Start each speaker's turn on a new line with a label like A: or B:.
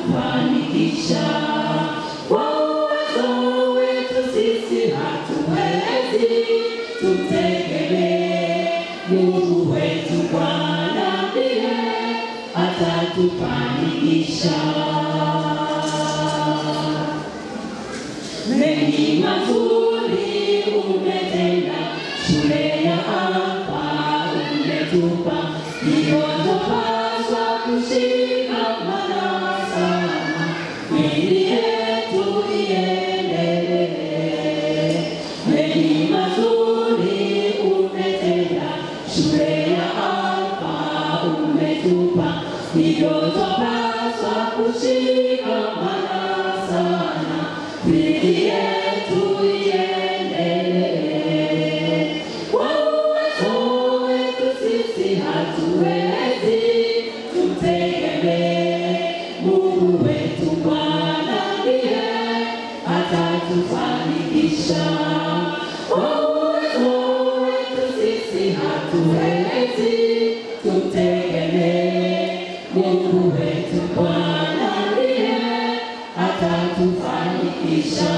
A: atatufanikisha. Kwa uwezo wetu sisi hatuwezi, tumtegemee Mungu wetu. Bwana ndiye atatufanikisha. Mengi mazuri umetenda, shule ya hapa umetupa, ndiyo tupaswa kushikamana sana ili yetu iendelee. Mengi mazuri umetenda, shule ya hapa umetupa, ndiyo tupaswa kushikamana sana ili yetu iendelee. Kwa uwezo wetu sisi hatuwezi, tumtegemee Mungu wetu. Bwana ndiye atatufanikisha. Kwa uwezo wetu sisi hatuwezi, tumtegemee Mungu wetu. Bwana ndiye atatufanikisha.